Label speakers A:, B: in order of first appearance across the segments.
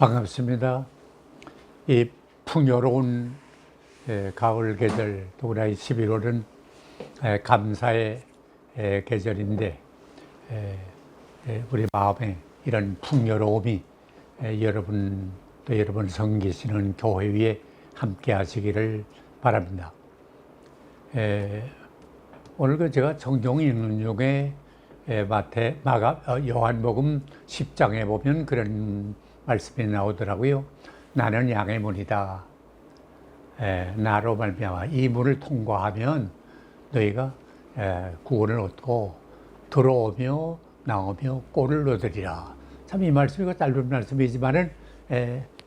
A: 반갑습니다. 이 풍요로운 가을 계절, 더구나 11월은 감사의 계절인데 우리 마음에 이런 풍요로움이 여러분 또 여러분 섬기시는 교회 위에 함께 하시기를 바랍니다. 오늘 제가 성경 읽는 중에 요한복음 10장에 보면 그런 말씀이 나오더라고요. 나는 양의 문이다. 나로 말미암아 이 문을 통과하면 너희가 구원을 얻고 들어오며 나오며 꼴을 얻으리라. 참 이 말씀이 짧은 말씀이지만은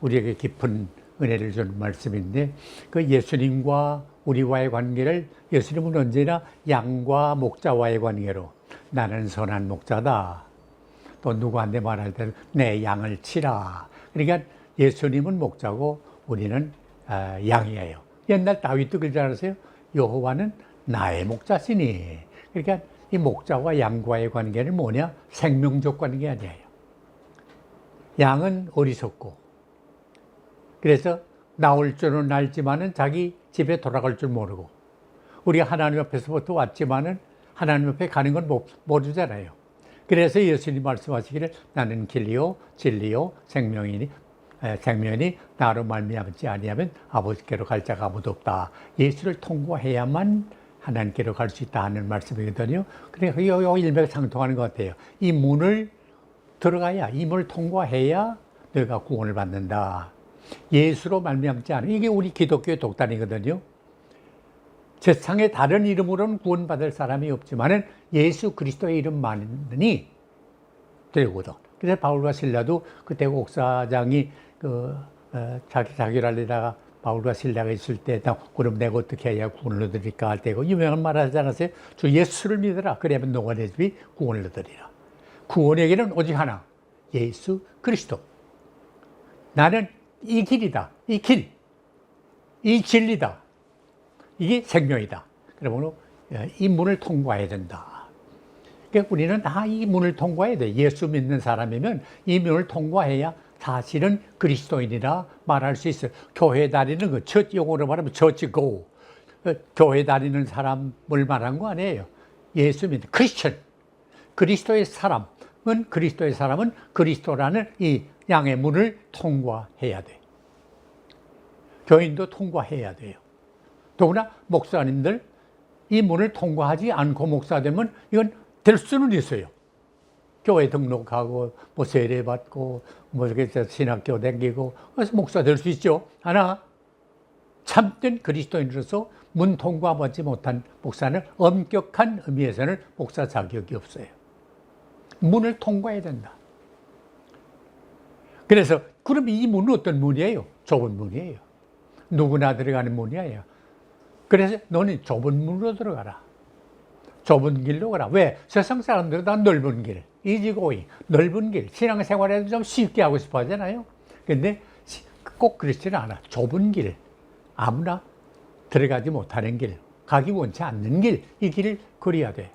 A: 우리에게 깊은 은혜를 주는 말씀인데, 그 예수님과 우리와의 관계를, 예수님은 언제나 양과 목자와의 관계로 나는 선한 목자다. 또 누구한테 말할 때는 내 양을 치라. 그러니까 예수님은 목자고 우리는 양이에요. 옛날 다윗도 그러지 않았어요? 여호와는 나의 목자시니. 그러니까 이 목자와 양과의 관계는 뭐냐? 생명적 관계 아니에요. 양은 어리석고, 그래서 나올 줄은 알지만은 자기 집에 돌아갈 줄 모르고, 우리가 하나님 앞에서부터 왔지만은 하나님 앞에 가는 건 모르잖아요. 그래서 예수님 말씀하시기를 나는 길이요 진리요 생명이니 나로 말미암지 아니하면 아버지께로 갈 자가 아무도 없다. 예수를 통과해야만 하나님께로 갈 수 있다 하는 말씀이거든요. 그래서 요 일맥상통하는 것 같아요. 이 문을 들어가야, 이 문을 통과해야 너희가 구원을 받는다. 예수로 말미암지 않으면, 이게 우리 기독교의 독단이거든요. 세상에 다른 이름으로는 구원받을 사람이 없지만은 예수 그리스도의 이름만이 되거든. 그래서 바울과 실라도 그때 옥사장이 자기를 알리다가 바울과 실라가 있을 때, 그럼 내가 어떻게 해야 구원을 얻으리까 할 때고 유명한 말 하지 않았어요? 주 예수를 믿으라. 그러면 너와 내 집이 구원을 얻으리라. 구원의 길은 오직 하나, 예수 그리스도. 나는 이 길이다. 이 길, 이 진리다. 이게 생명이다. 그러므로 이 문을 통과해야 된다. 그러니까 우리는 다 이 문을 통과해야 돼. 예수 믿는 사람이면 이 문을 통과해야 사실은 그리스도인이라 말할 수 있어요. 교회 다니는 거, 첫 용어로 말하면 church go. 교회 다니는 사람을 말한 거 아니에요. 예수 믿는 크리스천. 그리스도의 사람은 그리스도라는 이 양의 문을 통과해야 돼. 교인도 통과해야 돼요. 더구나 목사님들 이 문을 통과하지 않고 목사 되면 이건 될 수는 있어요. 교회 등록하고 뭐 세례 받고 뭐 이렇게 신학교 다니고 그래서 목사 될 수 있죠. 하나 참된 그리스도인으로서 문 통과받지 못한 목사는 엄격한 의미에서는 목사 자격이 없어요. 문을 통과해야 된다. 그래서 그럼 이 문은 어떤 문이에요? 좁은 문이에요. 누구나 들어가는 문이에요. 그래서 너는 좁은 문으로 들어가라. 좁은 길로 가라. 왜? 세상 사람들은 다 넓은 길, 이지고잉, 넓은 길, 신앙생활에도 좀 쉽게 하고 싶어 하잖아요. 근데 꼭 그렇지는 않아. 좁은 길, 아무나 들어가지 못하는 길, 가기 원치 않는 길, 이 길을 그려야 돼.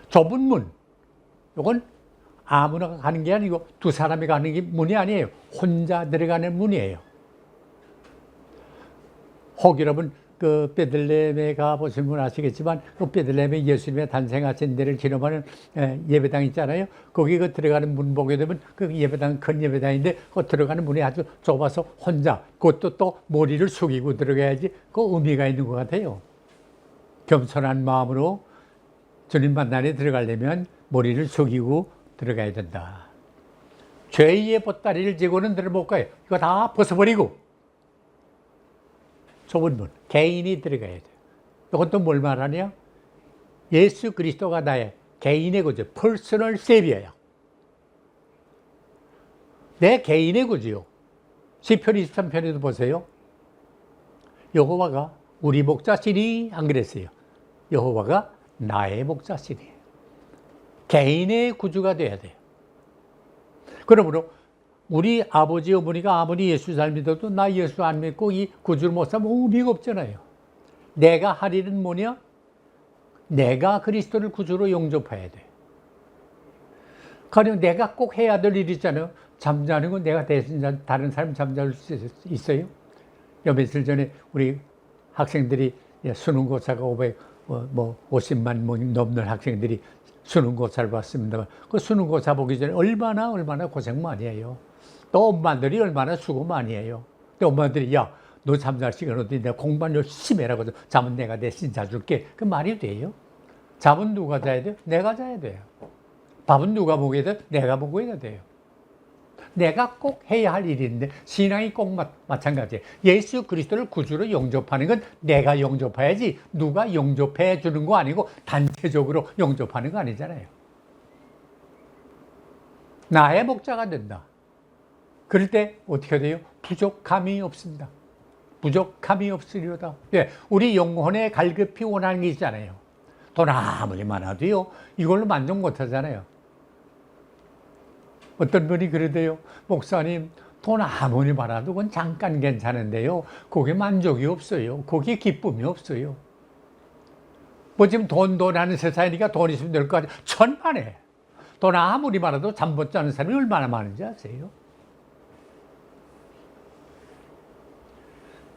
A: 좁은 문, 이건 아무나 가는 게 아니고 두 사람이 가는 게 문이 아니에요. 혼자 들어가는 문이에요. 혹 여러분 그 베들레헴에 가보신 분 아시겠지만 그 베들레헴에 예수님의 탄생하신 데를 기념하는 예배당 있잖아요. 거기 그 들어가는 문 보게 되면 그 예배당 큰 예배당인데 그 들어가는 문이 아주 좁아서 혼자, 그것도 또 머리를 숙이고 들어가야지 그 의미가 있는 것 같아요. 겸손한 마음으로 주님 만나에 들어가려면 머리를 숙이고 들어가야 된다. 죄의 보따리를 지고는 들어 못 가요. 이거 다 벗어버리고 좁은 문, 개인이 들어가야 돼요. 이것도 뭘 말하냐? 예수 그리스도가 나의 개인의 구주, 퍼스널 세비어야. 내 개인의 구주요. 시편 23편에도 보세요. 여호와가 우리 목자시니 안 그랬어요. 여호와가 나의 목자시니. 개인의 구주가 돼야 돼요. 그러므로 우리 아버지 어머니가 아무리 예수 잘 믿어도 나 예수 안 믿고 이 구주를 못 사면 의미가 없잖아요. 내가 할 일은 뭐냐? 내가 그리스도를 구주로 영접해야 돼. 가령 내가 꼭 해야 될 일이 있잖아요. 잠자는 건 내가 대신 다른 사람 잠잘 수 있어요? 며칠 전에 우리 학생들이 수능고사가 50만 넘는 학생들이 수능고사를 봤습니다. 그 수능고사 보기 전에 얼마나 고생 많이 해요. 또 엄마들이 얼마나 수고 많이 해요. 또 엄마들이 야, 너 잠잘 시간 어디 내가 공부만 열심히 해라고 해서 잠은 내가 대신 자줄게. 그 말이 돼요? 잠은 누가 자야 돼요? 내가 자야 돼요. 밥은 누가 먹어야 돼요? 내가 먹어야 돼요. 내가 꼭 해야 할 일인데 신앙이 꼭 마찬가지예요. 예수 그리스도를 구주로 영접하는 건 내가 영접해야지 누가 영접해 주는 거 아니고 단체적으로 영접하는 거 아니잖아요. 나의 목자가 된다. 그럴 때 어떻게 돼요? 부족함이 없습니다. 부족함이 없으리로다. 예, 우리 영혼에 갈급히 원하는 게 있잖아요. 돈 아무리 많아도요 이걸로 만족 못 하잖아요. 어떤 분이 그러대요. 목사님, 돈 아무리 많아도 그건 잠깐 괜찮은데요. 거기에 만족이 없어요. 거기에 기쁨이 없어요. 뭐 지금 돈 하는 세상이니까 돈 있으면 될 거 아니에요. 천만에. 돈 아무리 많아도 잠 못 자는 사람이 얼마나 많은지 아세요?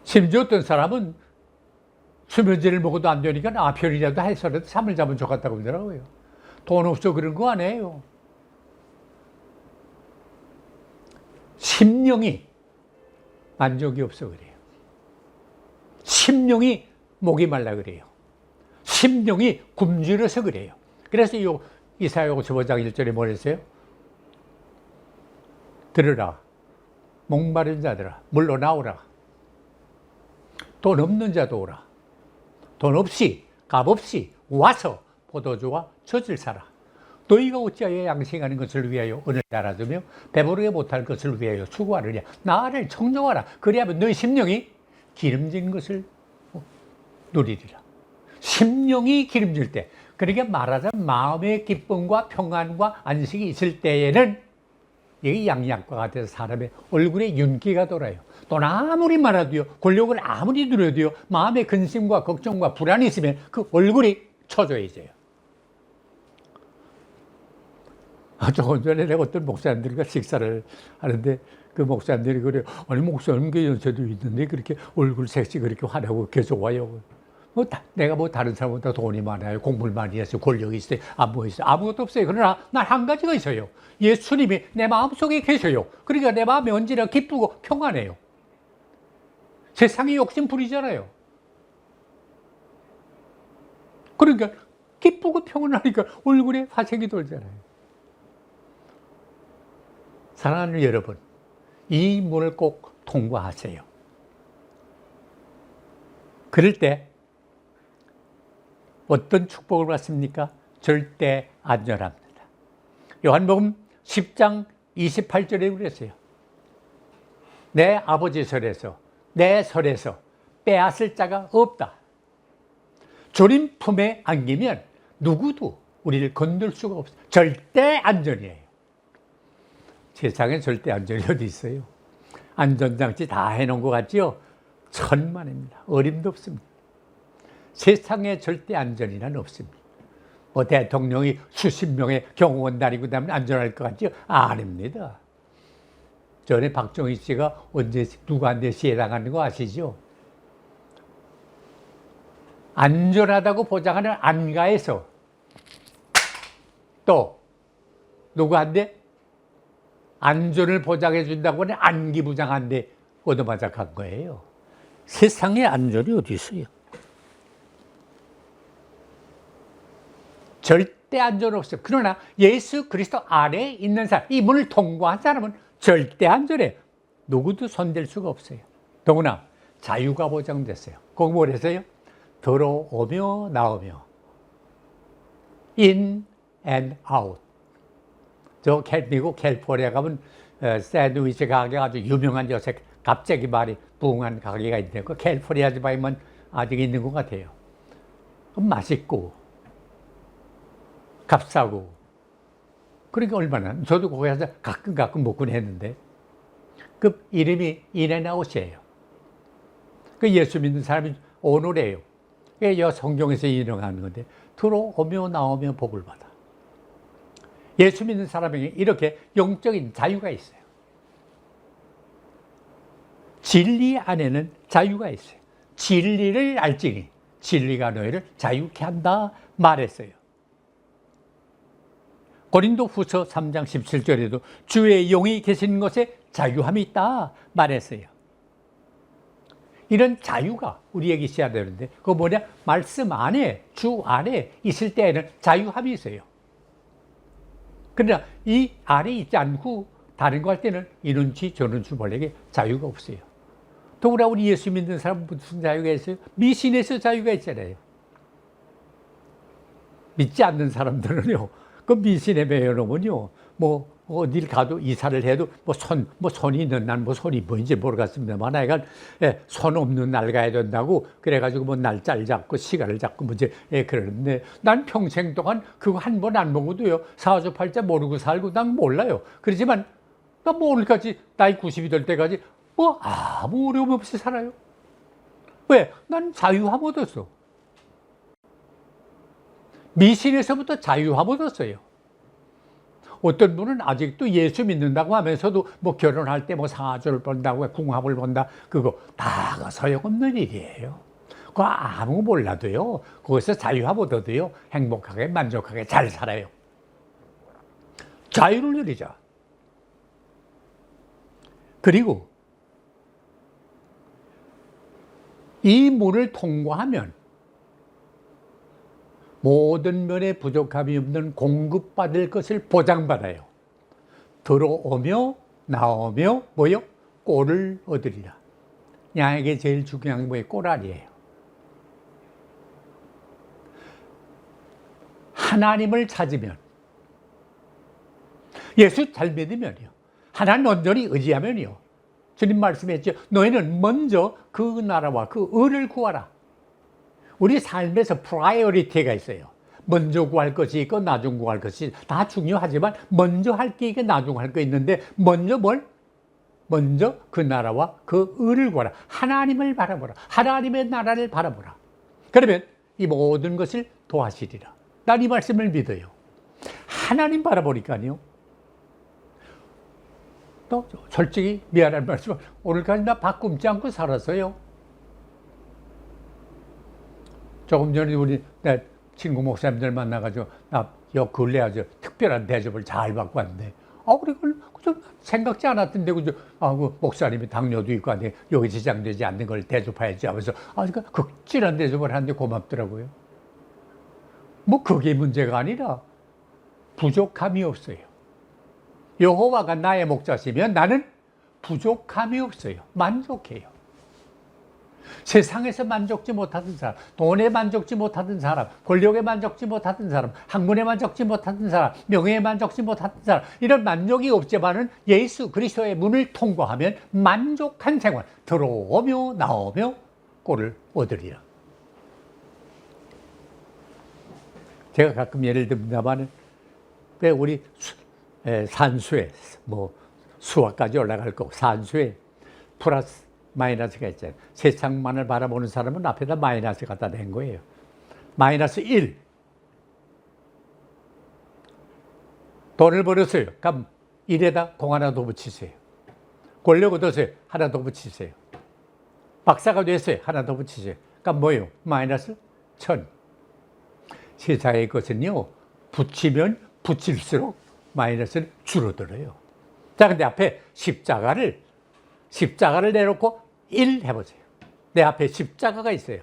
A: 심지어 어떤 사람은 수면제를 먹어도 안 되니까 별이라도 해서라도 잠을 자면 좋겠다고 그러더라고요. 돈 없어 그런 거 아니에요. 심령이 만족이 없어 그래요. 심령이 목이 말라 그래요. 심령이 굶주려서 그래요. 그래서 이사야 55장 1절에 뭐랬어요? 들으라, 목마른 자들아 물러 나오라. 돈 없는 자도 오라. 돈 없이 값없이 와서 포도주와 젖을 사라. 너희가 어찌하여 양식하는 것을 위하여 은을 달아두며 배부르게 못할 것을 위하여 수고하느냐. 나를 청정하라. 그리하면 너희 심령이 기름진 것을 누리리라. 심령이 기름질 때, 그러니까 말하자면 마음의 기쁨과 평안과 안식이 있을 때에는 이게 양약과 같아서 사람의 얼굴에 윤기가 돌아요. 돈 아무리 많아도요, 권력을 아무리 누려도요, 마음의 근심과 걱정과 불안이 있으면 그 얼굴이 초조해져요. 조금 전에 내가 어떤 목사님들과 식사를 하는데 그 목사님들이 그래요. 아니 목사님 그 연세도 있는데 그렇게 얼굴 색이 그렇게 환하고 계속 와요. 내가 다른 사람보다 돈이 많아요. 공부를 많이 했어요. 권력이 있어요. 안보 있어요. 아무것도 없어요. 그러나 난 한 가지가 있어요. 예수님이 내 마음속에 계셔요. 그러니까 내 마음이 언제나 기쁘고 평안해요. 세상이 욕심 부리잖아요. 그러니까 기쁘고 평안하니까 얼굴에 화색이 돌잖아요. 사랑하는 여러분, 이 문을 꼭 통과하세요. 그럴 때 어떤 축복을 받습니까? 절대 안전합니다. 요한복음 10장 28절에 그랬어요. 내 아버지 설에서 내 설에서 빼앗을 자가 없다. 주님 품에 안기면 누구도 우리를 건들 수가 없어요. 절대 안전이에요. 세상에 절대 안전이 어디 있어요? 안전장치 다 해놓은 것 같죠? 천만입니다. 어림도 없습니다. 세상에 절대 안전이란 없습니다. 뭐 대통령이 수십 명의 경호원 다니고 다니면 안전할 것 같죠? 아닙니다. 전에 박정희 씨가 언제 누구한테 시해당하는 거 아시죠? 안전하다고 보장하는 안가에서 또 누구한테 안전을 보장해 준다고 하는 안기부장한테 얻어맞아 간 거예요. 세상에 안전이 어디 있어요? 절대 안전 없어요. 그러나 예수 그리스도 안에 있는 사람, 이 문을 통과한 사람은 절대 안전해. 누구도 손댈 수가 없어요. 더구나 자유가 보장됐어요. 거기 뭘 했어요? 들어오며 나오며 in and out. 저 미국 캘리포니아 가면 샌드위치 가게가 아주 유명한 요새 갑자기 말이 부흥한 가게가 있는데 그 캘리포니아 지방에만 아직 있는 것 같아요. 맛있고 값싸고 그러니까 얼마나 저도 거기 가서 가끔 먹곤 했는데 그 이름이 인앤아웃이에요. 그 예수 믿는 사람이 오늘이에요. 그게 성경에서 인용하는 건데 들어오며 나오며 복을 받아. 예수 믿는 사람에게 이렇게 영적인 자유가 있어요. 진리 안에는 자유가 있어요. 진리를 알지니 진리가 너희를 자유케 한다 말했어요. 고린도 후서 3장 17절에도 주의 영이 계신 곳에 자유함이 있다 말했어요. 이런 자유가 우리에게 있어야 되는데 그거 뭐냐? 말씀 안에, 주 안에 있을 때에는 자유함이 있어요. 그러나 이 안에 있지 않고 다른 거 할 때는 이런지 저런지 몰라게 자유가 없어요. 더구나 우리 예수 믿는 사람은 무슨 자유가 있어요? 미신에서 자유가 있잖아요. 믿지 않는 사람들은요, 그 미신에 매여놓으면요, 뭐 어딜 가도 이사를 해도 손이 있는 날 손이 뭐인지 모르겠습니다만 하여간 손 없는 날 가야 된다고 그래가지고 뭐 날짜를 잡고 시간을 잡고 뭐지 그러는데 난 평생 동안 그거 한 번 안 먹어도요 사주팔자 모르고 살고 난 몰라요. 그렇지만 나 뭐 오늘까지 나이 90이 될 때까지 뭐 아무 어려움 없이 살아요. 왜? 난 자유함 얻었어. 미신에서부터 자유함 얻었어요. 어떤 분은 아직도 예수 믿는다고 하면서도 뭐 결혼할 때 뭐 사주를 본다고 궁합을 본다 그거 다 소용없는 일이에요. 그거 아무 몰라도요 거기서 자유함 얻어도요 행복하게 만족하게 잘 살아요. 자유를 누리자. 그리고 이 문을 통과하면 모든 면에 부족함이 없는 공급받을 것을 보장받아요. 들어오며 나오며 뭐요? 꼴을 얻으리라. 양에게 제일 중요한 게 뭐예요? 꼴알이에요. 하나님을 찾으면, 예수 잘 믿으면요, 하나님 온전히 의지하면요, 주님 말씀했죠. 너희는 먼저 그 나라와 그 의를 구하라. 우리 삶에서 프라이어리티가 있어요. 먼저 구할 것이 있고 나중 구할 것이 다 중요하지만 먼저 할 게 있고 나중 할 게 있는데 먼저 뭘? 먼저 그 나라와 그 의를 구하라. 하나님을 바라보라. 하나님의 나라를 바라보라. 그러면 이 모든 것을 도와주리라. 난 이 말씀을 믿어요. 하나님 바라보니까요. 또 솔직히 미안한 말씀, 오늘까지 나 밥 굶지 않고 살았어요. 조금 전에 우리 내 친구 목사님들 만나가지고 나 요 근래 아주 특별한 대접을 잘 받고 왔는데, 그걸 좀 생각지 않았던데, 그죠? 그 목사님이 당뇨도 있고 한데 여기 지장되지 않는 걸 대접해야지 하면서 그러니까 극진한 대접을 하는데 고맙더라고요. 뭐 그게 문제가 아니라 부족함이 없어요. 여호와가 나의 목자시면 나는 부족함이 없어요. 만족해요. 세상에서 만족지 못하던 사람, 돈에 만족지 못하던 사람, 권력에 만족지 못하던 사람, 학문에 만족지 못하던 사람, 명예에 만족지 못하던 사람, 이런 만족이 없지만은 예수 그리스도의 문을 통과하면 만족한 생활, 들어오며 나오며 꼴을 얻으리라. 제가 가끔 예를 듭니다만은 왜 우리 산수에 뭐 수학까지 올라갈 거고 산수에 플러스 마이너스가 있잖아요. 세상만을 바라보는 사람은 앞에다 마이너스 갖다 댄 거예요. 마이너스 1. 돈을 벌었어요. 그럼 1에다 공 하나 더 붙이세요. 권력 얻었어요. 하나 더 붙이세요. 박사가 됐어요. 하나 더 붙이세요. 그럼 뭐예요? 마이너스 1000. 세상의 것은요, 붙이면 붙일수록 마이너스는 줄어들어요. 자, 근데 앞에 십자가를 내놓고 1 해보세요. 내 앞에 십자가가 있어요.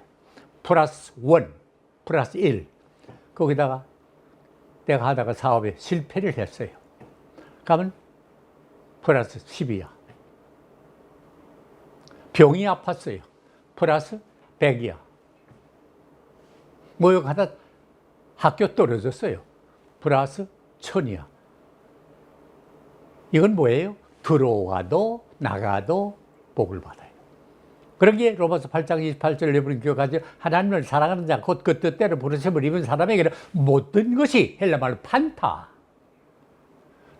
A: 플러스 1, 플러스 1. 거기다가 내가 하다가 사업에 실패를 했어요. 그러면 플러스 10이야. 병이 아팠어요. 플러스 100이야. 모욕하다 학교 떨어졌어요. 플러스 1000이야. 이건 뭐예요? 들어와도 나가도 복을 받아요. 그런 게 로마서 8장 28절을 여러분 기억하죠? 하나님을 사랑하는 자, 곧 그 뜻대로 부르심을 입은 사람에게는 모든 것이 헬라말로 판타.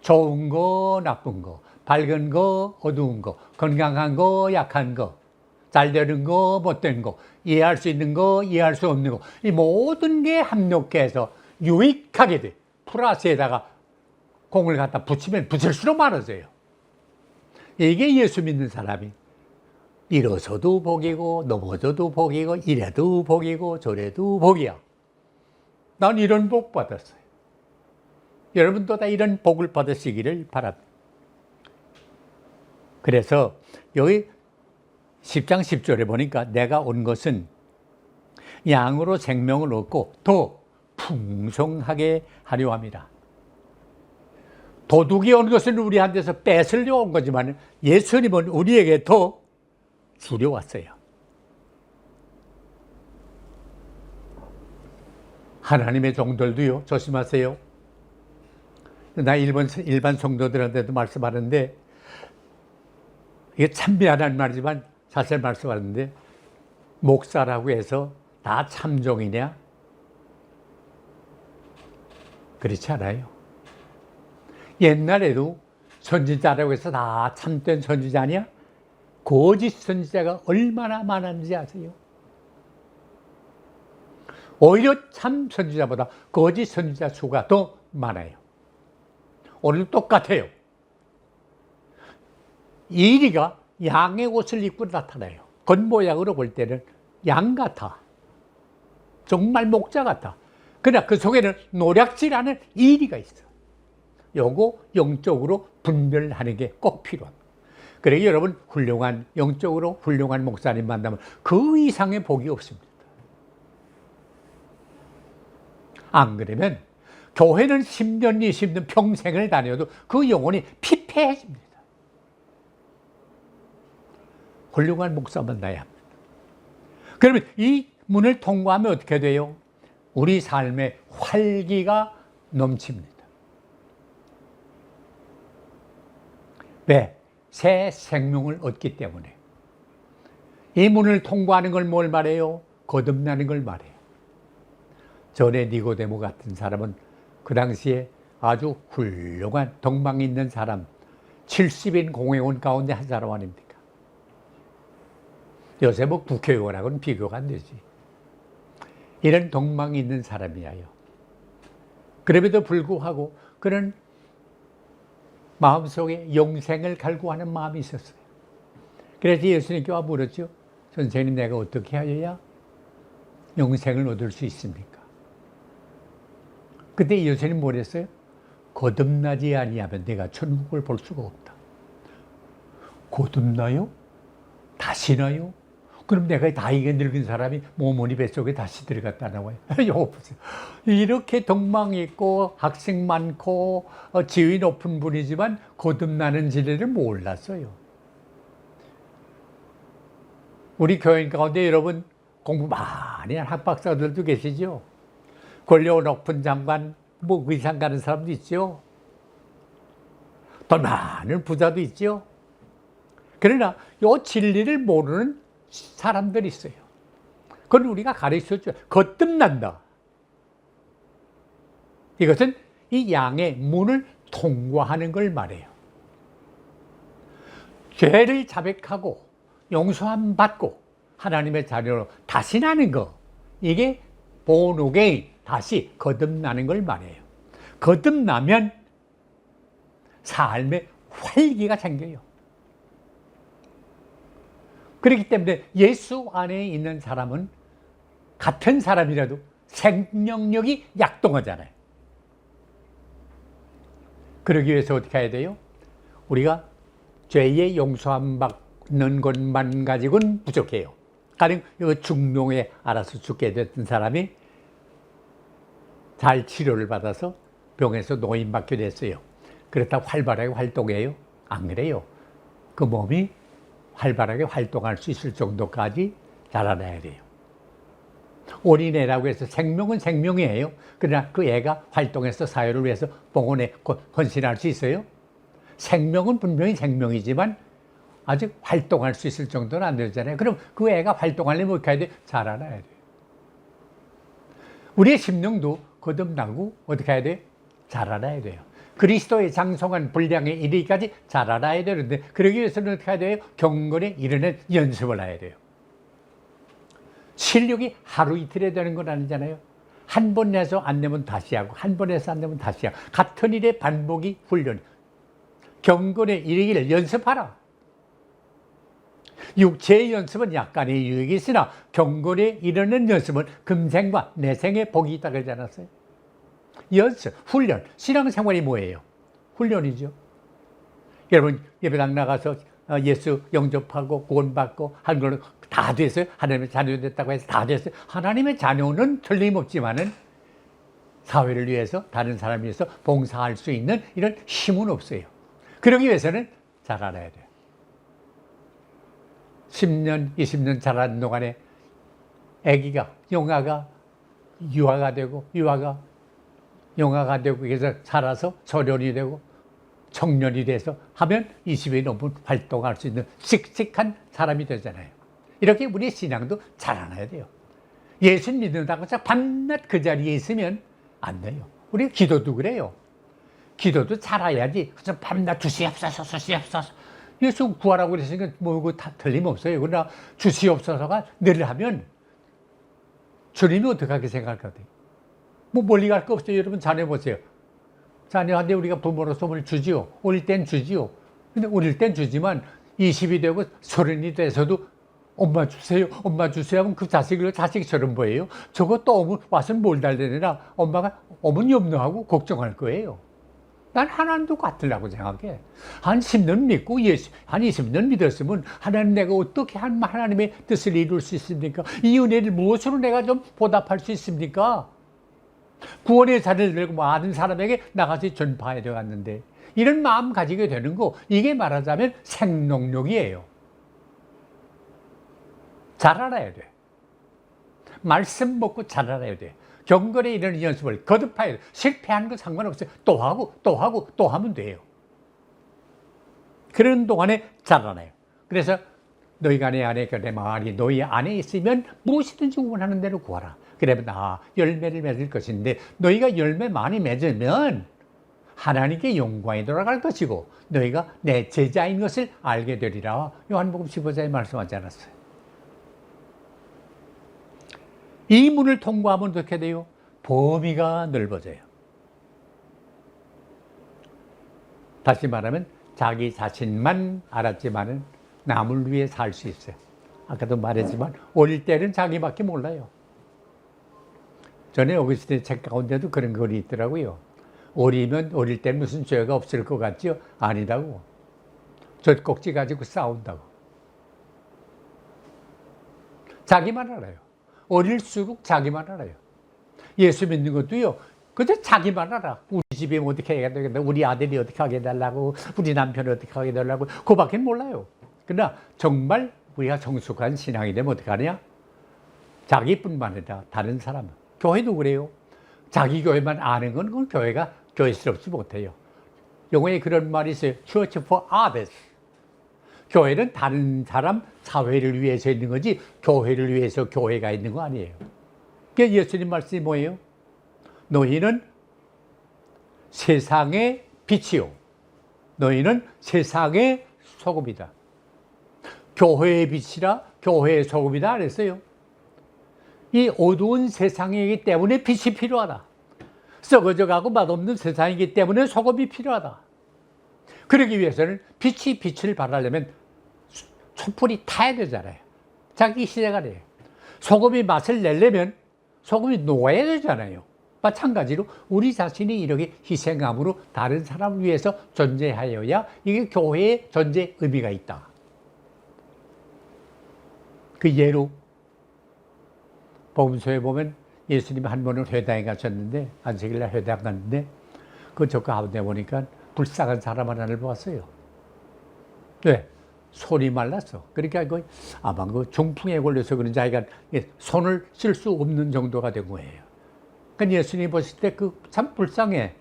A: 좋은 거, 나쁜 거, 밝은 거, 어두운 거, 건강한 거, 약한 거, 잘 되는 거, 못된 거, 이해할 수 있는 거, 이해할 수 없는 거, 이 모든 게 합력해서 유익하게 돼. 플러스에다가 공을 갖다 붙이면 붙일수록 많아져요. 이게 예수 믿는 사람이 일어서도 복이고 넘어져도 복이고 이래도 복이고 저래도 복이야. 난 이런 복 받았어요. 여러분도 다 이런 복을 받으시기를 바랍니다. 그래서 여기 10장 10절에 보니까 내가 온 것은 양으로 생명을 얻고 더 풍성하게 하려 함이라. 도둑이 온 것은 우리한테서 뺏으려 온 거지만 예수님은 우리에게 더 주려 왔어요. 하나님의 종들도요, 조심하세요. 나 일반 성도들한테도 말씀하는데, 이게 참 미안한 말이지만 사실 말씀하는데, 목사라고 해서 다 참종이냐? 그렇지 않아요. 옛날에도 선지자라고 해서 다 참된 선지자냐? 거짓 선지자가 얼마나 많았는지 아세요? 오히려 참 선지자보다 거짓 선지자 수가 더 많아요. 오늘도 똑같아요. 이리가 양의 옷을 입고 나타나요. 겉모양으로 볼 때는 양 같아. 정말 목자 같아. 그러나 그 속에는 노략질하는 이리가 있어. 요거 영적으로 분별하는 게 꼭 필요합니다. 그래서 여러분 훌륭한, 영적으로 훌륭한 목사님 만나면 그 이상의 복이 없습니다. 안 그러면 교회는 10년, 20년 평생을 다녀도 그 영혼이 피폐해집니다. 훌륭한 목사 만나야 합니다. 그러면 이 문을 통과하면 어떻게 돼요? 우리 삶에 활기가 넘칩니다. 왜? 새 생명을 얻기 때문에. 이 문을 통과하는 걸 뭘 말해요? 거듭나는 걸 말해요. 전에 니고데모 같은 사람은 그 당시에 아주 훌륭한 덕망 있는 사람, 70인 공회원 가운데 한 사람 아닙니까? 요새 뭐 국회의원하고는 비교가 안 되지. 이런 덕망이 있는 사람이에요. 그럼에도 불구하고 그는 마음속에 영생을 갈구하는 마음이 있었어요. 그래서 예수님께 와 물었죠. 선생님, 내가 어떻게 하여야 영생을 얻을 수 있습니까? 그때 예수님 뭐랬어요? 거듭나지 아니하면 내가 천국을 볼 수가 없다. 거듭나요? 다시나요? 그럼 내가 나이가 늙은 사람이 어머니 뱃속에 다시 들어갔다 나와요. 이거 보세요. 이렇게 덕망 있고 학생 많고 지위 높은 분이지만 거듭나는 진리를 몰랐어요. 우리 교인 가운데 여러분 공부 많이 한 학박사들도 계시죠? 권력 높은 장관, 뭐 의상 가는 사람도 있죠? 돈 많은 부자도 있죠? 그러나 이 진리를 모르는 사람들이 있어요. 그건 우리가 가르쳐줘. 거듭난다. 이것은 이 양의 문을 통과하는 걸 말해요. 죄를 자백하고 용서함 받고 하나님의 자녀로 다시 나는 거. 이게 born again, 다시 거듭나는 걸 말해요. 거듭나면 삶에 활기가 생겨요. 그렇기 때문에 예수 안에 있는 사람은 같은 사람이라도 생명력이 약동하잖아요. 그러기 위해서 어떻게 해야 돼요? 우리가 죄의 용서함 받는 것만 가지고는 부족해요. 가령 중농에 알아서 죽게 됐던 사람이 잘 치료를 받아서 병에서 노인받게 됐어요. 그렇다고 활발하게 활동해요? 안 그래요. 그 몸이 활발하게 활동할 수 있을 정도까지 자라나야 돼요. 어린애라고 해서 생명은 생명이에요. 그러나 그 애가 활동해서 사회를 위해서 봉헌에 헌신할 수 있어요? 생명은 분명히 생명이지만 아직 활동할 수 있을 정도는 안 되잖아요. 그럼 그 애가 활동하려면 어떻게 해야 돼요? 자라나야 돼요. 우리의 심령도 거듭나고 어떻게 해야 돼요? 자라나야 돼요. 그리스도의 장성한 분량에 이르기까지 자라나야 되는데, 그러기 위해서는 어떻게 해야 돼요? 경건에 이르는 연습을 해야 돼요. 실력이 하루 이틀에 되는 건 아니잖아요. 한 번 해서 안 되면 다시 하고, 한 번 해서 안 되면 다시 하고, 같은 일의 반복이 훈련. 경건에 이르기를 연습하라. 육체의 연습은 약간의 유익이 있으나 경건에 이르는 연습은 금생과 내생의 복이 있다 그러지 않았어요? 연습, 훈련, 신앙생활이 뭐예요? 훈련이죠. 여러분 예배당 나가서 예수 영접하고 구원받고 한 거는 다 됐어요? 하나님의 자녀 됐다고 해서 다 됐어요? 하나님의 자녀는 틀림없지만은 사회를 위해서 다른 사람을 위해서 봉사할 수 있는 이런 힘은 없어요. 그러기 위해서는 잘 알아야 돼요. 10년, 20년 자라는 동안에 아기가, 영아가 유아가 되고 영아가 되고 그래서 자라서 소년이 되고 청년이 돼서 하면 20이 넘은 활동할 수 있는 씩씩한 사람이 되잖아요. 이렇게 우리 신앙도 자라나야 돼요. 예수 믿는다고 해서 밤낮 그 자리에 있으면 안 돼요. 우리 기도도 그래요. 기도도 잘해야지. 그래서 밤낮 주시옵소서, 주시옵소서. 예수 구하라고 그랬으니까 뭐 그거 다 틀림없어요. 그러나 주시옵소서가 늘 하면 주님이 어떻게 생각할 것 같아요? 뭐 멀리 갈 거 없어요. 여러분 자녀 보세요. 자녀한테 우리가 부모로서 뭘 주지요. 어릴 땐 주지요. 근데 어릴 땐 주지만 20이 되고 30이 돼서도 엄마 주세요, 엄마 주세요 하면 그 자식을 자식처럼 보여요. 저거 또 어머 와서 뭘 달래느라 엄마가 어머니 염려하고 걱정할 거예요. 난 하나님도 같으려고 생각해. 한 10년 믿고 한 20년 믿었으면 하나님 내가 어떻게 하나님의 뜻을 이룰 수 있습니까? 이 은혜를 무엇으로 내가 좀 보답할 수 있습니까? 구원의 자리를 들고 많은 사람에게 나가서 전파해야 되었는데 이런 마음 가지게 되는 거 이게 말하자면 생명력이에요. 잘 알아야 돼. 말씀 먹고 잘 알아야 돼. 경건에 이르는 연습을 거듭해야 돼. 실패하는 건 상관없어요. 또 하고 또 하고 또 하면 돼요. 그런 동안에 자라나요. 그래서 너희가 내 안에 내 말이 너희 안에 있으면 무엇이든지 원하는 대로 구하라. 그러면 열매를 맺을 것인데 너희가 열매 많이 맺으면 하나님께 영광이 돌아갈 것이고 너희가 내 제자인 것을 알게 되리라. 요한복음 15장에 말씀하지 않았어요. 이 문을 통과하면 어떻게 돼요? 범위가 넓어져요. 다시 말하면 자기 자신만 알았지만은 남을 위해 살 수 있어요. 아까도 말했지만 어릴 때는 자기밖에 몰라요. 전에 어거스틴 책 가운데도 그런 글이 있더라고요. 어릴 때 무슨 죄가 없을 것 같죠? 아니다고. 젖꼭지 가지고 싸운다고. 자기만 알아요. 어릴수록 자기만 알아요. 예수 믿는 것도요. 그저 자기만 알아. 우리 집이 어떻게 해야 되겠다. 우리 아들이 어떻게 하게 해달라고. 우리 남편이 어떻게 하게 해달라고. 그거밖에 몰라요. 그러나 정말 우리가 성숙한 신앙이 되면 어떻게 하냐? 자기뿐만 아니라 다른 사람. 교회도 그래요. 자기 교회만 아는 건 그건 교회가 교회스럽지 못해요. 영어에 그런 말이 있어요. Church for others. 교회는 다른 사람, 사회를 위해서 있는 거지 교회를 위해서 교회가 있는 거 아니에요. 그러니까 예수님 말씀이 뭐예요? 너희는 세상의 빛이요. 너희는 세상의 소금이다. 교회의 빛이라 교회의 소금이다 그랬어요. 이 어두운 세상이기 때문에 빛이 필요하다. 썩어져가고 맛없는 세상이기 때문에 소금이 필요하다. 그러기 위해서는 빛이 빛을 발하려면 촛불이 타야 되잖아요. 자기 시대가 돼요. 소금이 맛을 내려면 소금이 녹아야 되잖아요. 마찬가지로 우리 자신이 이렇게 희생함으로 다른 사람을 위해서 존재하여야 이게 교회의 존재 의미가 있다. 그 예로 복음서에 보면 예수님이 한 번은 회당에 가셨는데 안식일날 회당 갔는데 그 저 가운데 보니까 불쌍한 사람 하나를 보았어요. 왜? 손이 말랐어. 그러니까 아마 그 중풍에 걸려서 그런지 아이가 손을 쓸 수 없는 정도가 된 거예요. 그러니까 예수님이 보실 때 그 참 불쌍해.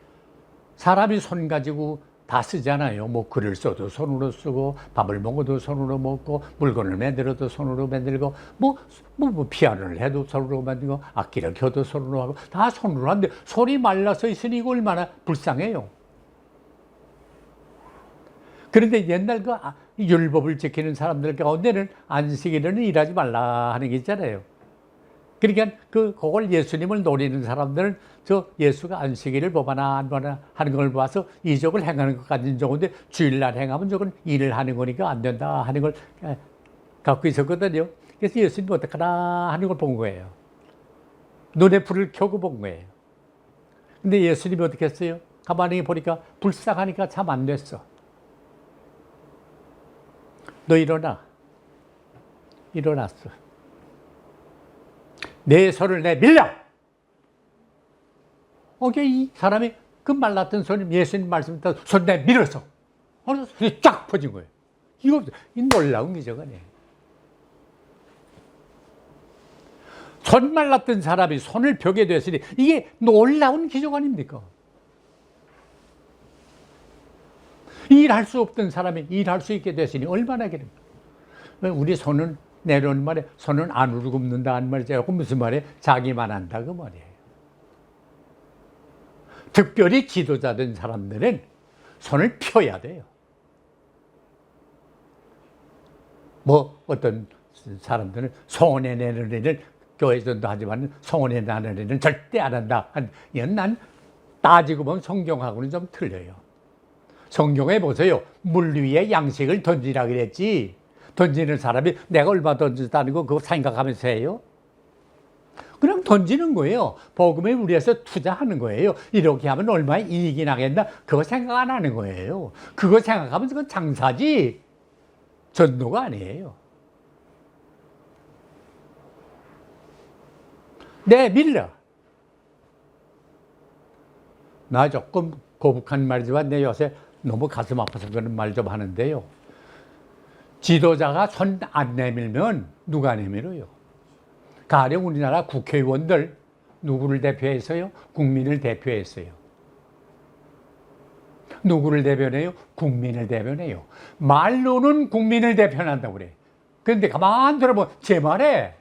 A: 사람이 손 가지고 다 쓰잖아요. 뭐 글을 써도 손으로 쓰고 밥을 먹어도 손으로 먹고 물건을 만들어도 손으로 만들고 뭐 피아노를 해도 손으로 만들고 악기를 켜도 손으로 하고 다 손으로 하는데 손이 말라서 있으니 이거 얼마나 불쌍해요. 그런데 옛날 그 율법을 지키는 사람들 가운데는 안식일에는 일하지 말라 하는 게 있잖아요. 그러니까 그걸 예수님을 노리는 사람들은 저 예수가 안식일을 보거나 안 보나 하는 걸 봐서 이적을 행하는 것 같은 정도인데 주일날 행하면 저건 일을 하는 거니까 안 된다 하는 걸 갖고 있었거든요. 그래서 예수님이 어떡하나 하는 걸 본 거예요. 눈에 불을 켜고 본 거예요. 근데 예수님이 어떻게 했어요? 가만히 보니까 불쌍하니까 참 안 됐어. 너 일어나. 일어났어. 내 손을 내밀라! 이 사람이 그 말랐던 손이 예수님 말씀 듣다 손 내밀어서 손이 쫙 퍼진 거예요. 이거 놀라운 기적이네. 손 말랐던 사람이 손을 펴게 됐으니 이게 놀라운 기적 아닙니까? 일할 수 없던 사람이 일할 수 있게 됐으니 얼마나 기릅니까? 우리 손은 내려오는 말에 손은 안으로 굽는다 하는 말이죠. 무슨 말이에요? 자기만 한다 그 말이에요. 특별히 지도자 된 사람들은 손을 펴야 돼요. 뭐 어떤 사람들은 손에 내는 일을 교회에서도 하지만 손에 나는 일은 절대 안 한다. 이건 난 따지고 보면 성경하고는 좀 틀려요. 성경에 보세요. 물 위에 양식을 던지라 그랬지. 던지는 사람이 내가 얼마 던졌다는 거 그거 생각하면서 해요? 그냥 던지는 거예요. 복음에 우리에서 투자하는 거예요. 이렇게 하면 얼마나 이익이 나겠나? 그거 생각 안 하는 거예요. 그거 생각하면 그건 장사지 전도가 아니에요. 밀려. 나 조금 거북한 말이지만 내 요새 너무 가슴 아파서 그런 말 좀 하는데요. 지도자가 손 안 내밀면 누가 내밀어요? 가령 우리나라 국회의원들 누구를 대표해서요? 국민을 대표했어요. 누구를 대변해요? 국민을 대변해요. 말로는 국민을 대변한다고 그래. 그런데 가만 들어보면 제 말에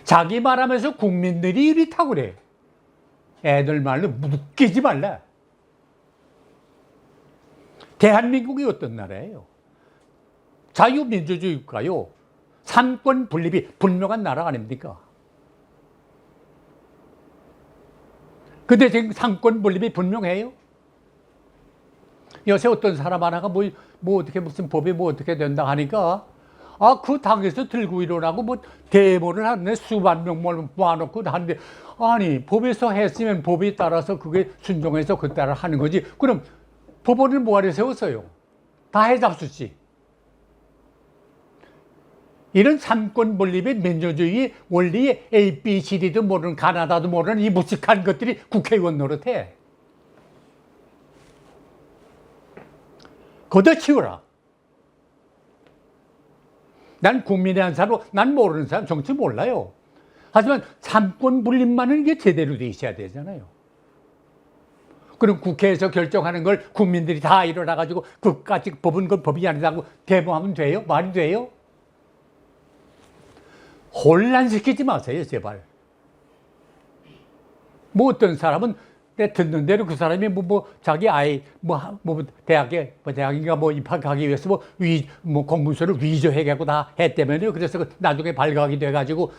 A: 자기 말하면서 국민들이 이렇다고 그래. 애들 말로 묶이지 말라. 대한민국이 어떤 나라예요? 자유민주주의 국가요. 삼권 분립이 분명한 나라 아닙니까? 근데 지금 삼권 분립이 분명해요? 요새 어떤 사람 하나가 뭐 어떻게 무슨 법이 뭐 어떻게 된다 하니까 그 당에서 들고 일어나고 뭐 데모를 하는데 수만 명 모아놓고 하는데 아니 법에서 했으면 법에 따라서 그게 순종해서 그 따라 하는 거지. 그럼 법원을 뭐하러 세웠어요? 다 해잡수지. 이런 삼권 분립의 민주주의 원리의 A, B, C, D도 모르는 가나다도 모르는 이 무식한 것들이 국회의원 노릇해. 걷어치우라. 난 국민의 한 사람으로 난 모르는 사람 정치 몰라요. 하지만 삼권 분립만은 이게 제대로 돼 있어야 되잖아요. 그럼 국회에서 결정하는 걸 국민들이 다 일어나가지고 그까지 법은 건 법이 아니라고 데모하면 돼요? 말이 돼요? 혼란시키지 마세요, 제발. 뭐 어떤 사람은 내 듣는 대로 그 사람이 자기 아이 대학인가 입학하기 위해서 공문서를 위조해가지고 다 했다면요. 그래서 나중에 발각이 돼가지고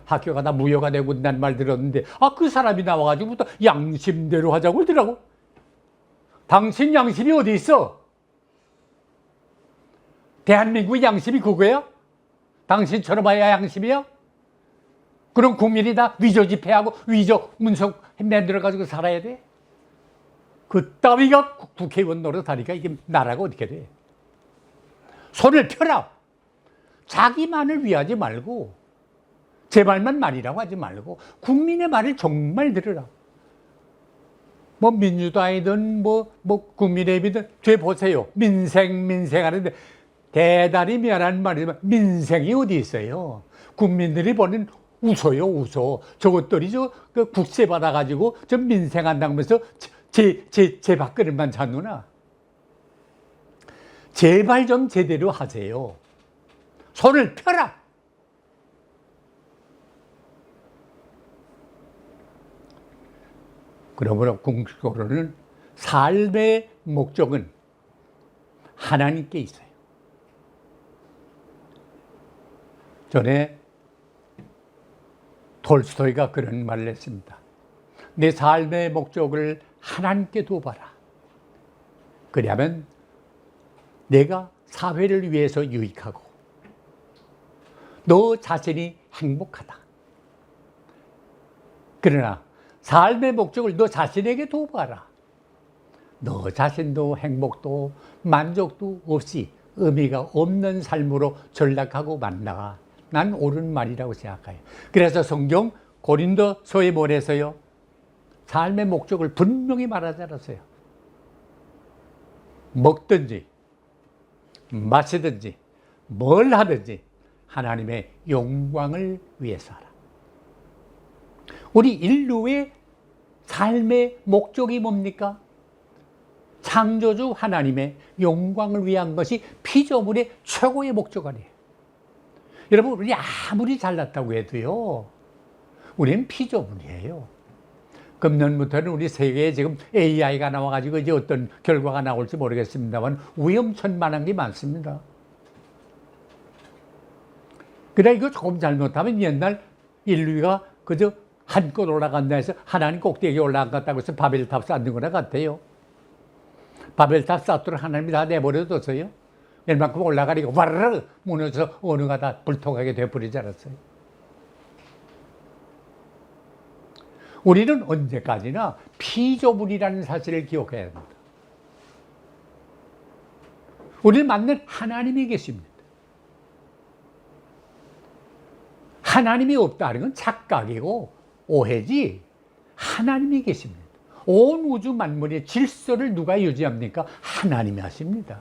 A: 학교가 다 무효가 되고 난 말 들었는데 그 사람이 나와가지고 또 양심대로 하자고 그러더라고. 당신 양심이 어디 있어? 대한민국의 양심이 그거야? 당신처럼 해야 양심이야? 그럼 국민이 다 위조 집회하고 위조 문서 만들어가지고 살아야 돼? 그 따위가 국회의원 노릇하니까 이게 나라가 어떻게 돼? 손을 펴라. 자기만을 위하지 말고 제 말만 말이라고 하지 말고 국민의 말을 정말 들으라. 민주당이든 국민의힘이든 저 보세요. 민생 하는데 대단히 미안한 말이지만 민생이 어디 있어요? 국민들이 보는 웃어요, 웃어. 저것들이 그 국세 받아가지고 좀 민생한다고 하면서 제 밥그릇만 찾누나? 제발 좀 제대로 하세요. 손을 펴라! 그러므로 공식적으로는 삶의 목적은 하나님께 있어요. 전에 톨스토이가 그런 말을 했습니다. 내 삶의 목적을 하나님께 둬봐라. 그러면 내가 사회를 위해서 유익하고 너 자신이 행복하다. 그러나 삶의 목적을 너 자신에게 도구하라. 너 자신도 행복도 만족도 없이 의미가 없는 삶으로 전락하고 만나가 난 옳은 말이라고 생각해요. 그래서 성경 고린도서에 뭐래서요? 삶의 목적을 분명히 말하지 않았어요. 먹든지 마시든지 뭘 하든지 하나님의 영광을 위해서 하라. 우리 인류의 삶의 목적이 뭡니까? 창조주 하나님의 영광을 위한 것이 피조물의 최고의 목적 아니에요. 여러분, 우리 아무리 잘났다고 해도요, 우리는 피조물이에요. 금년부터는 우리 세계에 지금 AI가 나와가지고 이제 어떤 결과가 나올지 모르겠습니다만 위험천만한 게 많습니다. 그래, 이거 조금 잘못하면 옛날 인류가 그저 한껏 올라간다 해서 하나님 꼭대기에 올라갔다고 해서 바벨탑 쌓는 거나 같아요. 바벨탑 쌓도록 하나님이 다 내버려뒀어요. 얼만큼 올라가니까 와르르 무너져서 어느가 다 불통하게 되어버리지 않았어요. 우리는 언제까지나 피조물이라는 사실을 기억해야 합니다. 우리를 만든 하나님이 계십니다. 하나님이 없다는 건 착각이고 오해지, 하나님이 계십니다. 온 우주 만물의 질서를 누가 유지합니까? 하나님이 하십니다.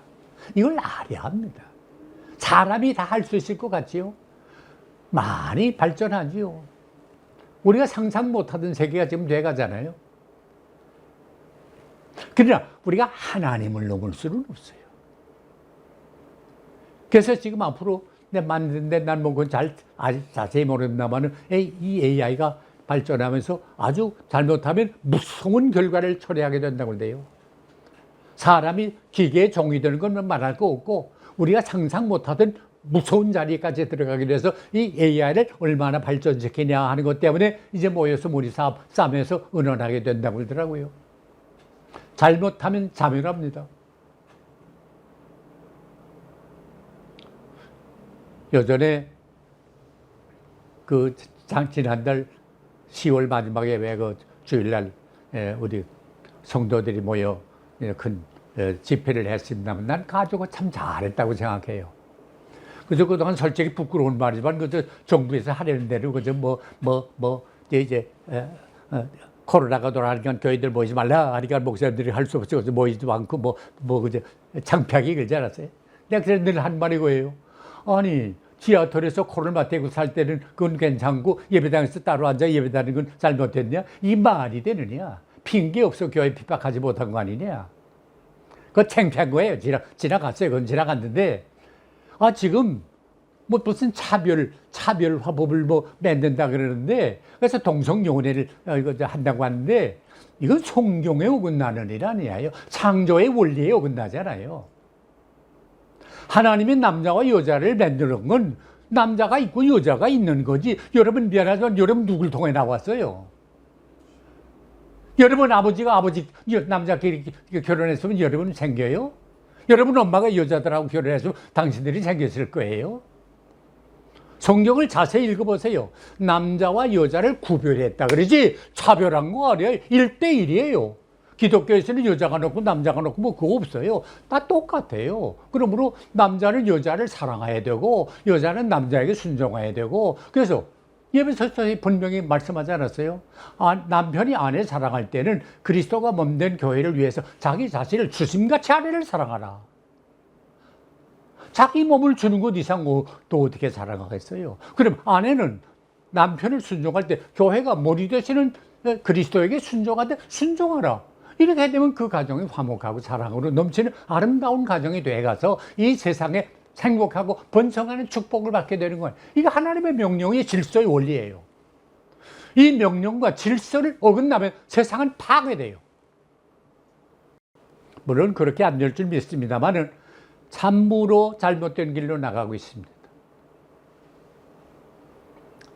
A: 이걸 알아야 합니다. 사람이 다 할 수 있을 것 같지요? 많이 발전하지요. 우리가 상상 못하던 세계가 지금 돼가잖아요. 그러나 우리가 하나님을 넘을 수는 없어요. 그래서 지금 앞으로 내 만드는데 난 뭐 그건 아직 자세히 모릅니다만은 이 AI가 발전하면서 아주 잘못하면 무서운 결과를 초래하게 된다고 그래요. 사람이 기계의 종이 되는 건 말할 거 없고 우리가 상상 못하던 무서운 자리까지 들어가게 돼서 이 AI를 얼마나 발전시키냐 하는 것 때문에 이제 모여서 우리 싸움에서 의논하게 된다고 그러더라고요. 잘못하면 자멸합니다. 예전에 지난달 10월 마지막에 왜 그 주일날 우리 성도들이 모여 큰 집회를 했습니다만 난 가지고 참 잘했다고 생각해요. 그저 그동안 솔직히 부끄러운 말이지만 그저 정부에서 하려는 대로 그저 이제 코로나가 돌아가니까 교회들 모이지 말라 하니까 목사님들이 할 수 없이 모이지도 않고 그저 창피하게 그러지 않았어요. 내가 그래서 늘 한 말이 거예요. 아니 지하철에서 코를 맞대고 살 때는 그건 괜찮고 예배당에서 따로 앉아 예배당하는 건 잘못했냐? 이 말이 되느냐? 핑계 없어 교회 핍박하지 못한 거 아니냐? 그거 창피한 거예요. 지나갔어요. 그건 지나갔는데 지금 무슨 차별 화법을 만든다 그러는데 그래서 동성연애를 이거 한다고 하는데 이건 성경에 어긋나는 일 아니에요. 창조의 원리에 어긋나잖아요. 하나님이 남자와 여자를 만드는 건 남자가 있고 여자가 있는 거지. 여러분 미안하지만 여러분 누굴 통해 나왔어요? 여러분 아버지가 남자끼리 결혼했으면 여러분 생겨요? 여러분 엄마가 여자들하고 결혼했으면 당신들이 생겼을 거예요? 성경을 자세히 읽어보세요. 남자와 여자를 구별했다 그러지 차별한 거 아니에요. 1대1이에요. 기독교에서는 여자가 넣고 남자가 넣고 그거 없어요. 다 똑같아요. 그러므로 남자는 여자를 사랑해야 되고 여자는 남자에게 순종해야 되고 그래서 예배서에 분명히 말씀하지 않았어요? 남편이 아내 사랑할 때는 그리스도가 몸된 교회를 위해서 자기 자신을 주심같이 아내를 사랑하라. 자기 몸을 주는 것 이상 또 어떻게 사랑하겠어요? 그럼 아내는 남편을 순종할 때 교회가 머리 되시는 그리스도에게 순종할 때 순종하라. 이렇게 되면 그 가정이 화목하고 사랑으로 넘치는 아름다운 가정이 돼가서 이 세상에 행복하고 번성하는 축복을 받게 되는 거예요. 이게 하나님의 명령의 질서의 원리예요. 이 명령과 질서를 어긋나면 세상은 파괴돼요. 물론 그렇게 안 될 줄 믿습니다만은 참으로 잘못된 길로 나가고 있습니다.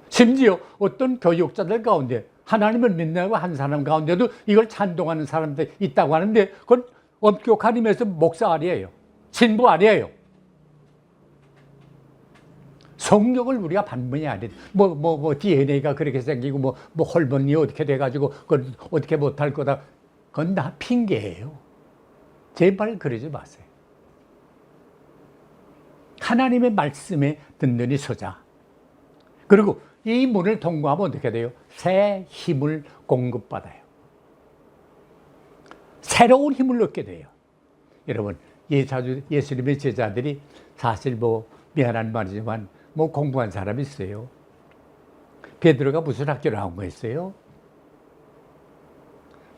A: 심지어 어떤 교육자들 가운데 하나님을 믿는 한 사람 가운데도 이걸 찬동하는 사람들이 있다고 하는데 그건 엄격한 의미에서 목사 아니에요. 신부 아니에요. 성령을 우리가 반문해야 돼. DNA가 그렇게 생기고, 호르몬이 어떻게 돼가지고, 그걸 어떻게 못할 거다. 그건 다 핑계예요. 제발 그러지 마세요. 하나님의 말씀에 든든히 서자. 그리고 이 문을 통과하면 어떻게 돼요? 새 힘을 공급받아요. 새로운 힘을 얻게 돼요. 여러분, 예수님의 제자들이 사실 미안한 말이지만 공부한 사람이 있어요. 베드로가 무슨 학교 나온 거였어요?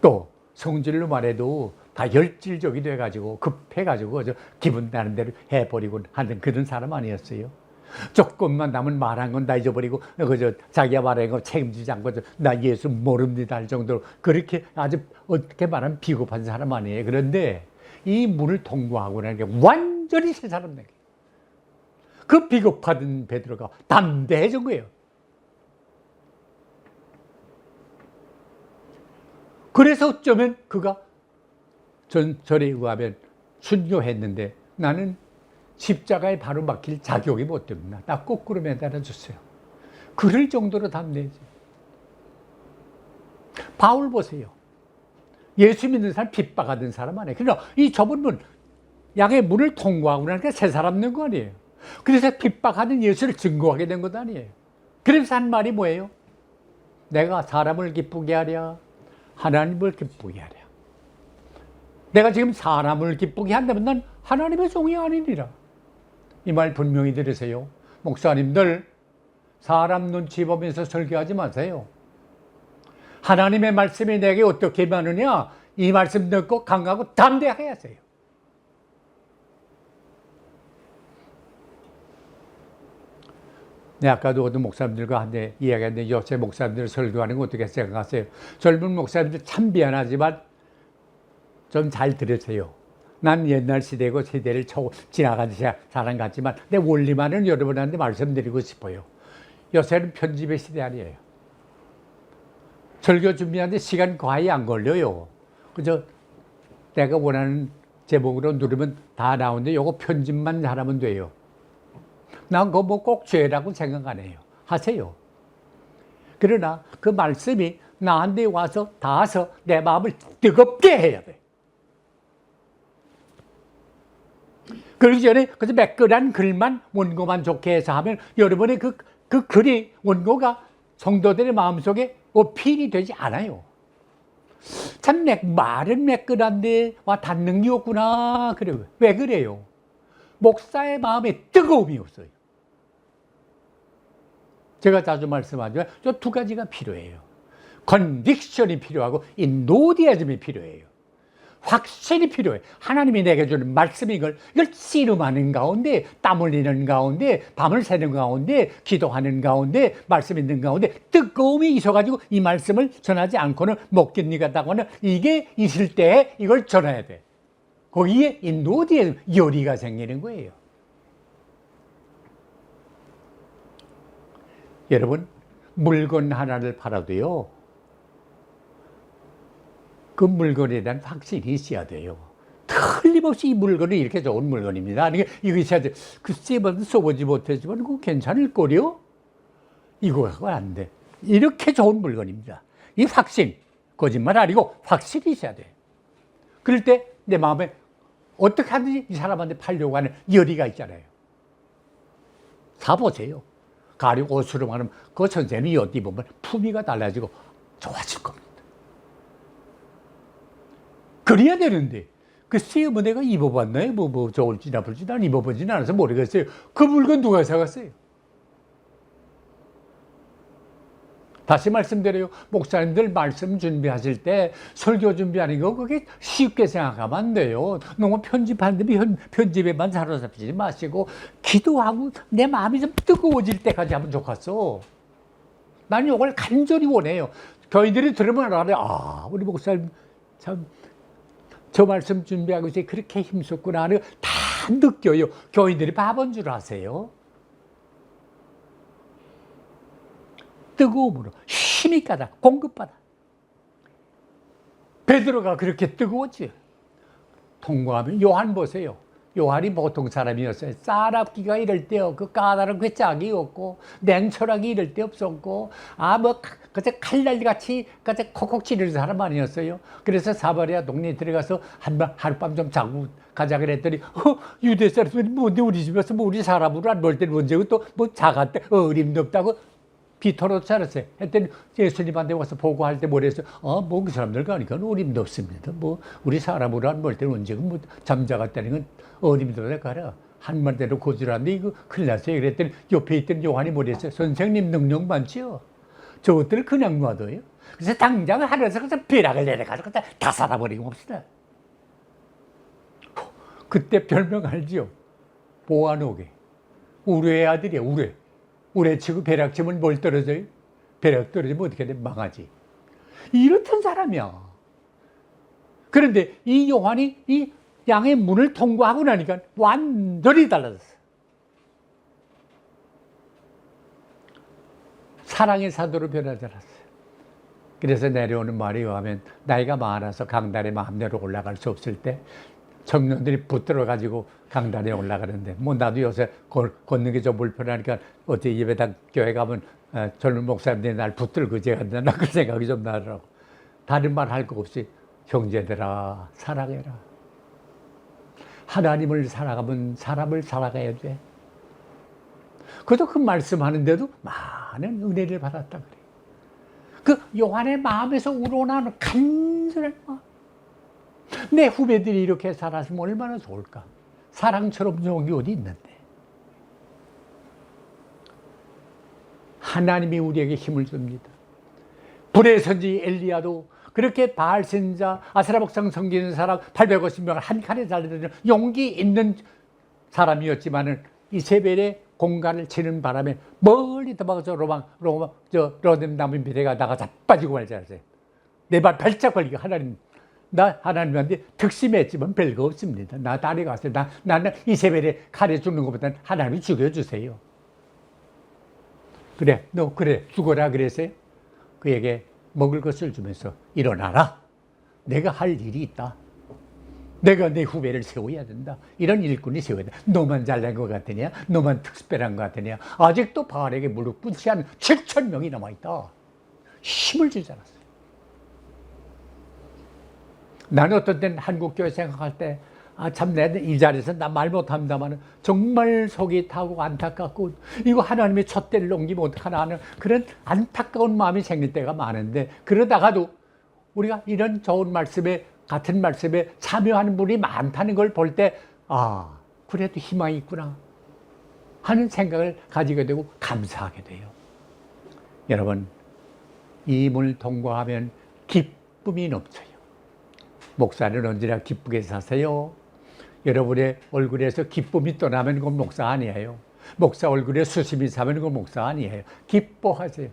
A: 또 성질로 말해도 다 열질적이 돼가지고 급해가지고 기분 나는 대로 해버리고 하는 그런 사람 아니었어요. 조금만 남은 말한 건 다 잊어버리고 자기가 말한 거 책임지지 않고 나 예수 모릅니다 할 정도로 그렇게 아주 어떻게 말하면 비겁한 사람 아니에요. 그런데 이 문을 통과하고 나는 게 완전히 새 사람 되게. 그 비겁하던 베드로가 담대해진 거예요. 그래서 어쩌면 그가 전설에 의하면 순교했는데 나는 십자가에 바로 막힐 자격이 못 됩니다. 나 거꾸로 매달아 줬어요. 그럴 정도로 담대해지. 바울 보세요. 예수 믿는 사람 핍박하던 사람 아니에요. 그러나 이 좁은 문, 양의 문을 통과하고 나니까 새 사람 된 거 아니에요. 그래서 핍박하는 예수를 증거하게 된 것도 아니에요. 그래서 한 말이 뭐예요? 내가 사람을 기쁘게 하랴, 하나님을 기쁘게 하랴. 내가 지금 사람을 기쁘게 한다면 난 하나님의 종이 아니니라. 이 말 분명히 들으세요. 목사님들, 사람 눈치 보면서 설교하지 마세요. 하나님의 말씀이 내게 어떻게 임하느냐, 이 말씀 듣고 강하고 담대하게 하세요. 네, 아까도 어떤 목사님들과 한데 이야기했는데 요새 목사님들 설교하는 거 어떻게 생각하세요? 젊은 목사님들 참 미안하지만 좀 잘 들으세요. 난 옛날 시대고 세대를 지나간 사람 같지만 내 원리만은 여러분한테 말씀드리고 싶어요. 요새는 편집의 시대 아니에요. 설교 준비하는데 시간 거의 안 걸려요. 그저 내가 원하는 제목으로 누르면 다 나오는데 요거 편집만 잘하면 돼요. 난 그거 꼭 죄라고 생각 안 해요. 하세요. 그러나 그 말씀이 나한테 와서 닿아서 내 마음을 뜨겁게 해야 돼. 그러기 전에 그래서 매끈한 글만 원고만 좋게 해서 하면 여러분의 그 글이 원고가 성도들의 마음속에 어필이 되지 않아요. 참 말은 매끈한데 와 닿는 게 없구나. 그래. 왜 그래요? 목사의 마음에 뜨거움이 없어요. 제가 자주 말씀하지만 저 두 가지가 필요해요. 컨빅션이 필요하고 인노디아즘이 필요해요. 확신이 필요해. 하나님이 내게 주는 말씀이 이걸 씨름하는 가운데, 땀 흘리는 가운데, 밤을 새는 가운데, 기도하는 가운데, 말씀 있는 가운데 뜨거움이 있어가지고 이 말씀을 전하지 않고는 못 견디겠다고 하는 이게 있을 때 이걸 전해야 돼. 거기에 인도디에 열의가 생기는 거예요. 여러분, 물건 하나를 팔아도요, 그 물건에 대한 확신이 있어야 돼요. 틀림없이 이 물건은 이렇게 좋은 물건입니다. 아니, 이거 있어야 돼. 글쎄, 써보지 못했지만, 그거 괜찮을 거요? 이거가 안 돼. 이렇게 좋은 물건입니다. 이 확신, 거짓말 아니고 확실히 있어야 돼. 그럴 때 내 마음에 어떻게 하든지 이 사람한테 팔려고 하는 열의가 있잖아요. 사보세요. 가리고 옷으로 말하면 그 선생님이 어디 보면 품위가 달라지고 좋아질 겁니다. 그래야 되는데, 글쎄요, 내가 입어봤나요? 좋을지 나쁠지 난 입어보지는 않아서 모르겠어요. 그 물건 누가 사갔어요? 다시 말씀드려요. 목사님들 말씀 준비하실 때 설교 준비하는 거 그게 쉽게 생각하면 안 돼요. 너무 편집하는데 편집에만 사로잡히지 마시고 기도하고 내 마음이 좀 뜨거워질 때까지 하면 좋겠어. 난 이걸 간절히 원해요. 교인들이 들으면 알아요. 아, 우리 목사님 참 저 말씀 준비하고 있어요. 그렇게 힘썼구나 하는 거 다 느껴요. 교인들이 바본 줄 아세요? 뜨거움으로 힘이 가다 공급받아. 베드로가 그렇게 뜨거웠지. 통과하면 요한 보세요. 요한이 보통 사람이었어요. 쌀압기가 이럴 때 없고, 까다롭게 짝이 없고, 냉철하게 이럴 때 없었고, 그저 칼날같이, 그저 콕콕 찌르는 사람 아니었어요. 그래서 사마리아 동네에 들어가서 하룻밤 좀 자고 가자 그랬더니, 유대 사람들이 뭔데 우리 집에서 뭐 우리 사람으로 안 볼 때는 언제고 또 뭐 자갔대, 어림도 없다고 비토록 잘했어요. 했더니 예수님한테 와서 보고할 때 뭐랬어요? 뭐 그 사람들 가니까 어림도 없습니다. 뭐 우리 사람으로 안 볼 때는 언제고 뭐 잠자갔다는 건 어림도 없다 가라. 한마디로 고지라는데 이거 큰일 났어요. 그랬더니 옆에 있던 요한이 뭐랬어요? 선생님 능력 많지요? 저것들을 그냥 놔둬요. 그래서 당장 하늘에서 그래서 벼락을 내려가지고 다 살아버리고 봅시다. 그때 별명 알지요? 보아노게. 우레의 아들이야, 우레. 우레 치고 벼락 치면 뭘 떨어져요? 벼락 떨어지면 어떻게 돼? 망하지. 이렇던 사람이야. 그런데 이 요한이 이 양의 문을 통과하고 나니까 완전히 달라졌어. 사랑의 사도로 변하지 않았어요. 그래서 내려오는 말에 의하면 나이가 많아서 강단에 마음대로 올라갈 수 없을 때 청년들이 붙들어가지고 강단에 올라가는데 뭐 나도 요새 걷는 게 좀 불편하니까 어떻게 예배당 교회 가면 젊은 목사님들이 날 붙들고 제가 그 생각이 좀 나더라고. 다른 말 할 거 없이 형제들아 사랑해라. 하나님을 사랑하면 사람을 사랑해야 돼. 그래도 그 말씀하는데도 많은 은혜를 받았다 그래. 그 요한의 마음에서 우러나는 간절한 마음. 내 후배들이 이렇게 살았으면 얼마나 좋을까. 사랑처럼 좋은 게 어디 있는데. 하나님이 우리에게 힘을 줍니다. 불의 선지 엘리야도 그렇게 바알 선지자 아세라 목상 섬기는 사람 850명을 한 칸에 달리는 용기 있는 사람이었지만은 이세벨의 공간을 치는 바람에 멀리 도망가서 로뎀나무 밑에가 나가 자빠지고 말지 않았어요. 내 발 발짝 걸리고 나 하나님한테 특심했지만 별거 없습니다. 나 딸이 갔어요. 나는 이세벨의 칼에 죽는 것보다는 하나님이 죽여주세요. 그래, 너 그래 죽어라 그랬어요. 그에게 먹을 것을 주면서 일어나라. 내가 할 일이 있다. 내가 내 후배를 세워야 된다. 이런 일꾼이 세워야 된다. 너만 잘난 것 같으냐? 너만 특별한 것 같으냐? 아직도 바알에게 무릎 꿇지 않은 7,000명이 남아있다. 힘을 주지 않았어요. 나는 어떤 때는 한국교회 생각할 때 참 내 이 자리에서 나 말 못합니다만 정말 속이 타고 안타깝고 이거 하나님의 촛대를 넘기면 어떡하나 하는 그런 안타까운 마음이 생길 때가 많은데 그러다가도 우리가 이런 좋은 말씀에 같은 말씀에 참여하는 분이 많다는 걸 볼 때 그래도 희망이 있구나 하는 생각을 가지게 되고 감사하게 돼요. 여러분 이 문을 통과하면 기쁨이 넘쳐요. 목사는 언제나 기쁘게 사세요. 여러분의 얼굴에서 기쁨이 떠나면 그건 목사 아니에요. 목사 얼굴에 수심이 사면 그건 목사 아니에요. 기뻐하세요.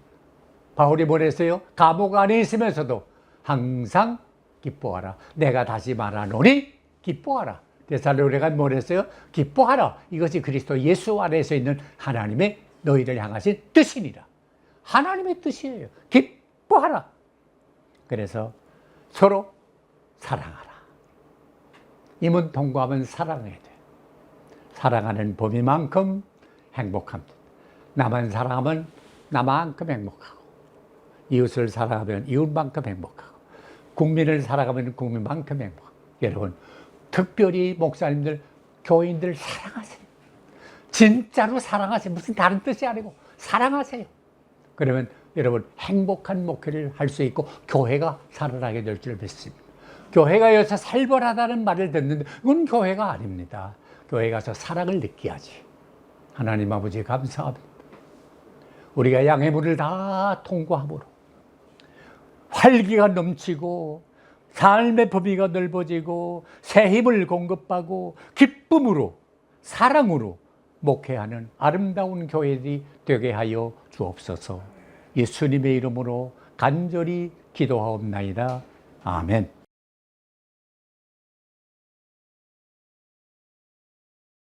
A: 바울이 뭐랬어요? 감옥 안에 있으면서도 항상 기뻐하라. 내가 다시 말하노니 기뻐하라. 데살로니가가 뭐랬어요? 기뻐하라. 이것이 그리스도 예수 안에서 있는 하나님의 너희를 향하신 뜻이니라. 하나님의 뜻이에요. 기뻐하라. 그래서 서로 사랑하라. 이 문 통과하면 사랑해야 돼. 사랑하는 범위만큼 행복합니다. 나만 사랑하면 나만큼 행복하고 이웃을 사랑하면 이웃만큼 행복하고 국민을 사랑하면 국민만큼 행복하고 여러분 특별히 목사님들, 교인들 사랑하세요. 진짜로 사랑하세요. 무슨 다른 뜻이 아니고 사랑하세요. 그러면 여러분 행복한 목회를 할 수 있고 교회가 살아나게 될 줄 믿습니다. 교회가 여기서 살벌하다는 말을 듣는데 그건 교회가 아닙니다. 교회 가서 사랑을 느껴야지. 하나님 아버지 감사합니다. 우리가 양의 문을 다 통과함으로 활기가 넘치고 삶의 범위가 넓어지고 새 힘을 공급하고 기쁨으로 사랑으로 목회하는 아름다운 교회들이 되게 하여 주옵소서. 예수님의 이름으로 간절히 기도하옵나이다. 아멘.